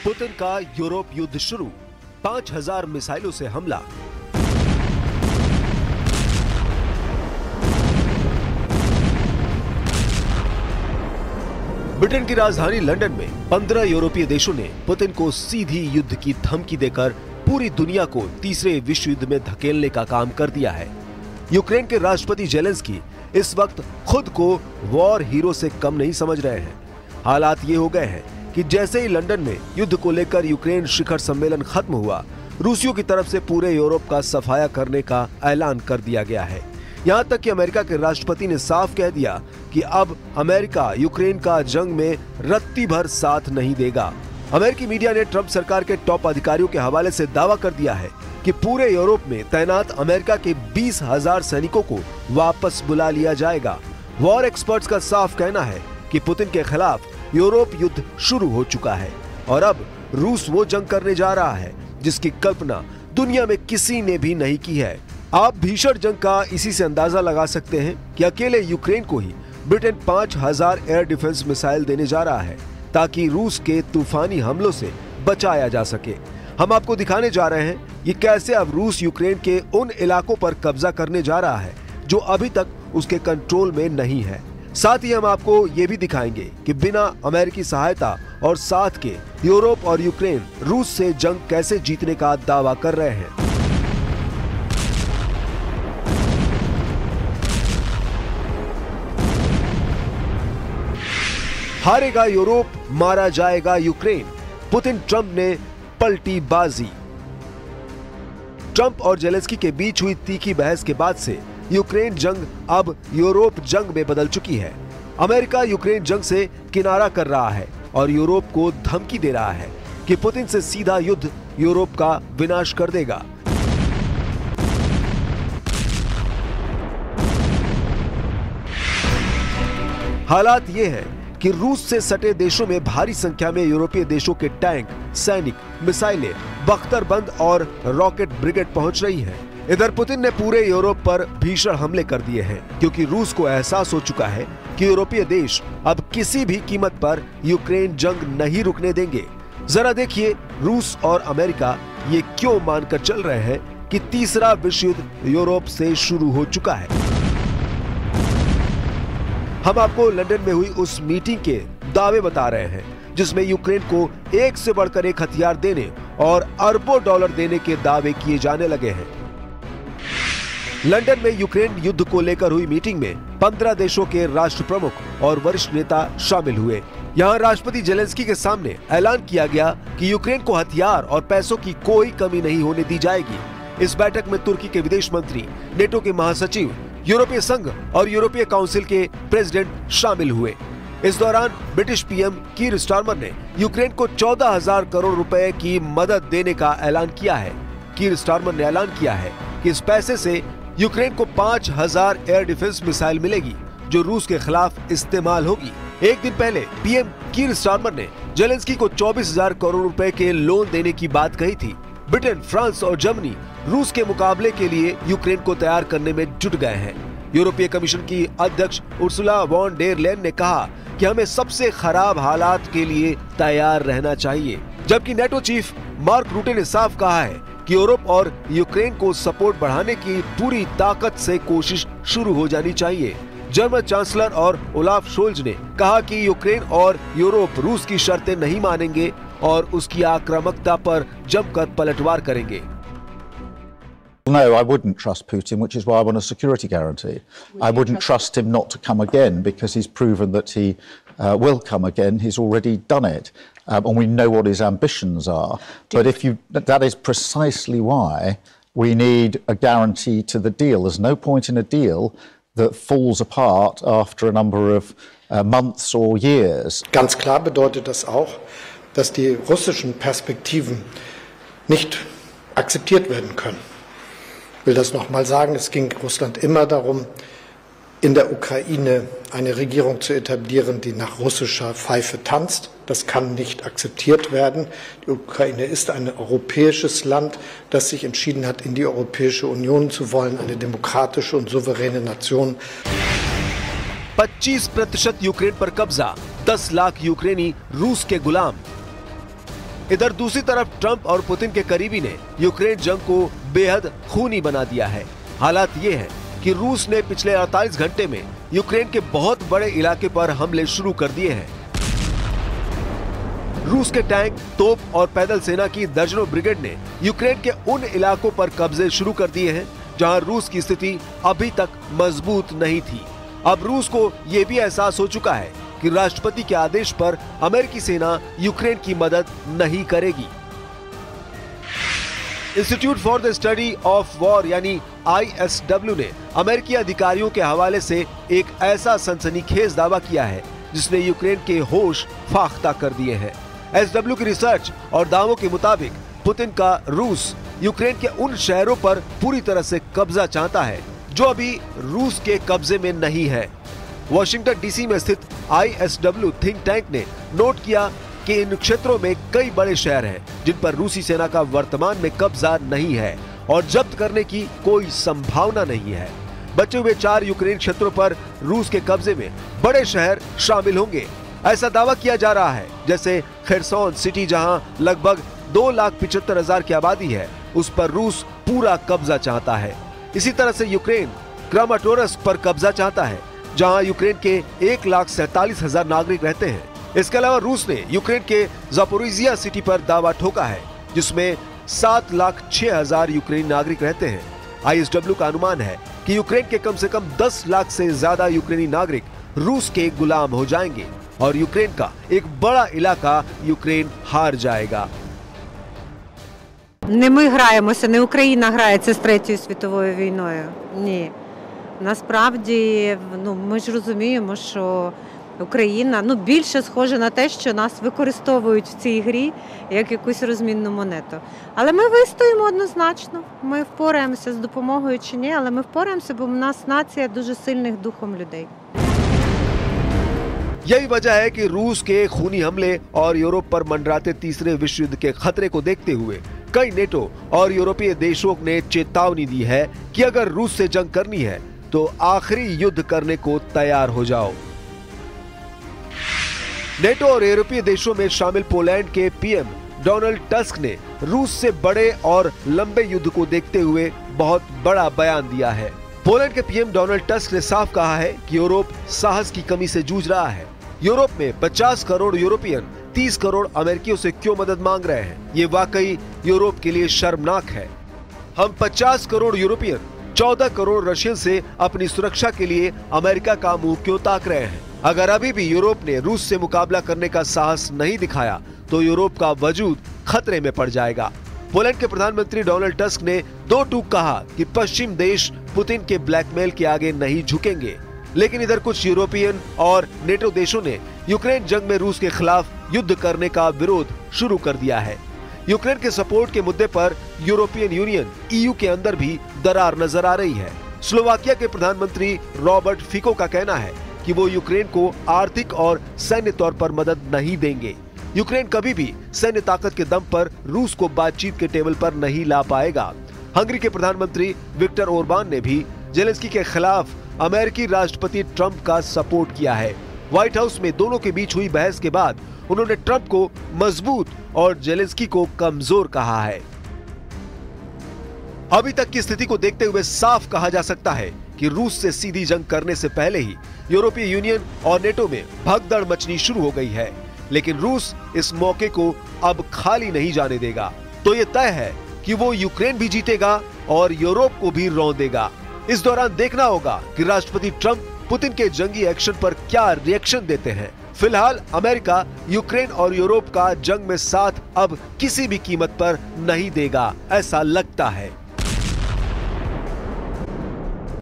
Putin का Europe युद्ध शुरू, 5000 मिसाइलों से हमला। ब्रिटेन की राजधानी लंदन में 15 यूरोपीय देशों ने पुतिन को सीधी युद्ध की धमकी देकर पूरी दुनिया को तीसरे विश्व युद्ध में धकेलने का काम कर दिया है। यूक्रेन के राष्ट्रपति जेलेंस्की इस वक्त खुद को वॉर हीरो से कम नहीं समझ रहे हैं। हालात ये हो गए हैं कि जैसे ही लंदन में युद्ध को लेकर यूक्रेन शिखर सम्मेलन खत्म हुआ, रूसियों की तरफ से पूरे यूरोप का सफाया करने का ऐलान कर दिया गया है। यहाँ तक कि अमेरिका के राष्ट्रपति ने साफ कह दिया कि अब अमेरिका यूक्रेन का जंग में रत्ती भर साथ नहीं देगा। अमेरिकी मीडिया ने ट्रंप सरकार के टॉप अधिकारियों के हवाले से दावा कर दिया है कि पूरे यूरोप में तैनात अमेरिका के 20,000 सैनिकों को वापस बुला लिया जाएगा। वॉर एक्सपर्ट्स का साफ कहना है कि पुतिन के खिलाफ यूरोप युद्ध शुरू हो चुका है और अब रूस वो जंग करने जा रहा है जिसकी कल्पना दुनिया में किसी ने भी नहीं की है। आप भीषण जंग का इसी से अंदाजा लगा सकते हैं कि अकेले यूक्रेन को ही ब्रिटेन 5000 एयर डिफेंस मिसाइल देने जा रहा है ताकि रूस के तूफानी हमलों से बचाया जा सके। हम आपको दिखाने जा रहे हैं ये कैसे अब रूस यूक्रेन के उन इलाकों पर कब्जा करने जा रहा है जो अभी तक उसके कंट्रोल में नहीं है। साथ ही हम आपको ये भी दिखाएंगे कि बिना अमेरिकी सहायता और साथ के यूरोप और यूक्रेन रूस से जंग कैसे जीतने का दावा कर रहे हैं। हारेगा यूरोप, मारा जाएगा यूक्रेन, पुतिन ट्रंप ने पलटी बाजी। ट्रंप और जेलेंस्की के बीच हुई तीखी बहस के बाद से यूक्रेन जंग अब यूरोप जंग में बदल चुकी है। अमेरिका यूक्रेन जंग से किनारा कर रहा है और यूरोप को धमकी दे रहा है कि पुतिन से सीधा युद्ध यूरोप का विनाश कर देगा। हालात ये हैं कि रूस से सटे देशों में भारी संख्या में यूरोपीय देशों के टैंक, सैनिक, मिसाइलें, बख्तरबंद और रॉकेट ब्रिगेड पहुंच रही है। इधर पुतिन ने पूरे यूरोप पर भीषण हमले कर दिए हैं क्योंकि रूस को एहसास हो चुका है कि यूरोपीय देश अब किसी भी कीमत पर यूक्रेन जंग नहीं रुकने देंगे। जरा देखिए रूस और अमेरिका ये क्यों मानकर चल रहे हैं कि तीसरा विश्व युद्ध यूरोप से शुरू हो चुका है। हम आपको लंदन में हुई उस मीटिंग के दावे बता रहे हैं जिसमें यूक्रेन को एक से बढ़कर एक हथियार देने और अरबों डॉलर देने के दावे किए जाने लगे हैं। लंदन में यूक्रेन युद्ध को लेकर हुई मीटिंग में 15 देशों के राष्ट्र प्रमुख और वरिष्ठ नेता शामिल हुए। यहां राष्ट्रपति जेलेंस्की के सामने ऐलान किया गया कि यूक्रेन को हथियार और पैसों की कोई कमी नहीं होने दी जाएगी। इस बैठक में तुर्की के विदेश मंत्री, नेटो के महासचिव, यूरोपीय संघ और यूरोपीय काउंसिल के प्रेसिडेंट शामिल हुए। इस दौरान ब्रिटिश पीएम कीर स्टारमर ने यूक्रेन को 14,000 करोड़ रुपए की मदद देने का ऐलान किया है। कीर स्टारमर ने ऐलान किया है कि इस पैसे से यूक्रेन को 5000 एयर डिफेंस मिसाइल मिलेगी जो रूस के खिलाफ इस्तेमाल होगी। एक दिन पहले पीएम कीर स्टारमर ने जेलेंस्की को 24,000 करोड़ रुपए के लोन देने की बात कही थी। ब्रिटेन, फ्रांस और जर्मनी रूस के मुकाबले के लिए यूक्रेन को तैयार करने में जुट गए हैं। यूरोपीय कमीशन की अध्यक्ष उर्सुला वॉन डेर लेयन ने कहा कि हमें सबसे खराब हालात के लिए तैयार रहना चाहिए, जबकि नेटो चीफ मार्क रूटे ने साफ कहा है कि यूरोप और यूक्रेन को सपोर्ट बढ़ाने की पूरी ताकत से कोशिश शुरू हो जानी चाहिए। जर्मन चांसलर और ओलाफ शोल्ज ने कहा कि यूक्रेन और यूरोप रूस की शर्तें नहीं मानेंगे और उसकी आक्रामकता पर जमकर पलटवार करेंगे। No, I wouldn't trust Putin, which is why I want a security guarantee. I wouldn't trust him not to come again because he's proven that he will come again. He's already done it. And we know what his ambitions are. But that is precisely why we need a guarantee to the deal. There's no point in a deal that falls apart after a number of months or years. Ganz klar bedeutet das auch, dass die russischen Perspektiven nicht akzeptiert werden können. Ich will das noch mal sagen, es ging Russland immer darum, in der Ukraine eine Regierung zu etablieren, die nach russischer Pfeife tanzt. Das kann nicht akzeptiert werden. Die Ukraine ist ein europäisches Land, das sich entschieden hat, in die Europäische Union zu wollen, eine demokratische und souveräne Nation. 25% Ukraine पर कब्जा, 10 लाख यूक्रेनी रूस के गुलाम। इधर दूसरी तरफ Trump और Putin के करीबी ने यूक्रेन जंग को बेहद खूनी बना दिया है। हालात ये है कि रूस ने पिछले 48 घंटे में यूक्रेन के बहुत बड़े इलाके पर हमले शुरू कर दिए हैं। रूस के टैंक, तोप और पैदल सेना की दर्जनों ब्रिगेड ने यूक्रेन के उन इलाकों पर कब्जे शुरू कर दिए हैं जहां रूस की स्थिति अभी तक मजबूत नहीं थी। अब रूस को यह भी एहसास हो चुका है कि राष्ट्रपति के आदेश पर अमेरिकी सेना यूक्रेन की मदद नहीं करेगी। Institute for the study of war यानी ISW ने अमेरिकी अधिकारियों के हवाले से एक ऐसा सनसनीखेज दावा किया है जिसने यूक्रेन के होश फाख्ता कर दिए हैं। SW की रिसर्च और दावों के मुताबिक पुतिन का रूस यूक्रेन के उन शहरों पर पूरी तरह से कब्जा चाहता है जो अभी रूस के कब्जे में नहीं है। वॉशिंगटन DC में स्थित ISW थिंक टैंक ने नोट किया कि इन क्षेत्रों में कई बड़े शहर हैं जिन पर रूसी सेना का वर्तमान में कब्जा नहीं है और जब्त करने की कोई संभावना नहीं है। बचे हुए 4 यूक्रेन क्षेत्रों पर रूस के कब्जे में बड़े शहर शामिल होंगे, ऐसा दावा किया जा रहा है। जैसे खेरसोन सिटी जहां लगभग 2,75,000 की आबादी है, उस पर रूस पूरा कब्जा चाहता है। इसी तरह से यूक्रेन क्रामाटोरस्क पर कब्जा चाहता है जहां यूक्रेन के 1,47,000 नागरिक रहते हैं। इसके अलावा रूस ने यूक्रेन के ज़ापोरिजिया सिटी पर दावा ठोका है जिसमें 7,06,000 यूक्रेनी नागरिक रहते हैं। ISW का अनुमान है कि यूक्रेन के कम से कम 10 लाख से ज्यादा यूक्रेनी नागरिक रूस के गुलाम हो जाएंगे और यूक्रेन का एक बड़ा इलाका यूक्रेन हार जाएगा। Не ми граємося, не Україна грається з Третьою світовою війною. Ні. Насправді, ми ж розуміємо, що Україна, більше схоже на те, що нас використовують в цій грі як якусь розмінну монету. Але ми вистоїмо однозначно. Ми впораємося з допомогою чи ні, але ми впораємося, бо в нас нація дуже сильних духом людей. यही वजह है कि रूस के खूनी हमले और यूरोप पर मंडराते तीसरे विश्व युद्ध के खतरे को देखते हुए कई नेटो और यूरोपीय देशों ने चेतावनी दी है कि अगर रूस से जंग करनी है तो आखिरी युद्ध करने को तैयार हो जाओ। नेटो और यूरोपीय देशों में शामिल पोलैंड के PM डोनाल्ड टस्क ने रूस से बड़े और लंबे युद्ध को देखते हुए बहुत बड़ा बयान दिया है। पोलैंड के PM डोनाल्ड टस्क ने साफ कहा है कि यूरोप साहस की कमी से जूझ रहा है। यूरोप में 50 करोड़ यूरोपियन 30 करोड़ अमेरिकियों से क्यों मदद मांग रहे हैं, ये वाकई यूरोप के लिए शर्मनाक है। हम 50 करोड़ यूरोपियन 14 करोड़ रशियन से अपनी सुरक्षा के लिए अमेरिका का मुंह क्यों ताक रहे हैं। अगर अभी भी यूरोप ने रूस से मुकाबला करने का साहस नहीं दिखाया तो यूरोप का वजूद खतरे में पड़ जाएगा। पोलैंड के प्रधानमंत्री डोनाल्ड टस्क ने दो टूक कहा कि पश्चिम देश पुतिन के ब्लैकमेल के आगे नहीं झुकेंगे, लेकिन इधर कुछ यूरोपियन और नेटो देशों ने यूक्रेन जंग में रूस के खिलाफ युद्ध करने का विरोध शुरू कर दिया है। यूक्रेन के सपोर्ट के मुद्दे पर यूरोपियन यूनियन EU के अंदर भी दरार नजर आ रही है। स्लोवाकिया के प्रधानमंत्री रॉबर्ट फिको का कहना है कि वो यूक्रेन को आर्थिक और सैन्य तौर पर मदद नहीं देंगे। यूक्रेन कभी भी सैन्य ताकत के दम पर रूस को बातचीत के टेबल पर नहीं ला पाएगा। हंगरी के प्रधानमंत्री विक्टर ओरबान ने भी जेलेंस्की के खिलाफ अमेरिकी राष्ट्रपति ट्रंप का सपोर्ट किया है। व्हाइट हाउस में दोनों के बीच हुई बहस के बाद उन्होंने ट्रंप को मजबूत और जेलेंस्की को कमजोर कहा है। अभी तक की स्थिति को देखते हुए साफ कहा जा सकता है कि रूस से सीधी जंग करने से पहले ही यूरोपीय यूनियन और नेटो में भगदड़ मचनी शुरू हो गई है, लेकिन रूस इस मौके को अब खाली नहीं जाने देगा। तो ये तय है कि वो यूक्रेन भी जीतेगा और यूरोप को भी रौंदेगा। इस दौरान देखना होगा कि राष्ट्रपति ट्रंप पुतिन के जंगी एक्शन पर क्या रिएक्शन देते हैं। फिलहाल अमेरिका यूक्रेन और यूरोप का जंग में साथ अब किसी भी कीमत पर नहीं देगा, ऐसा लगता है।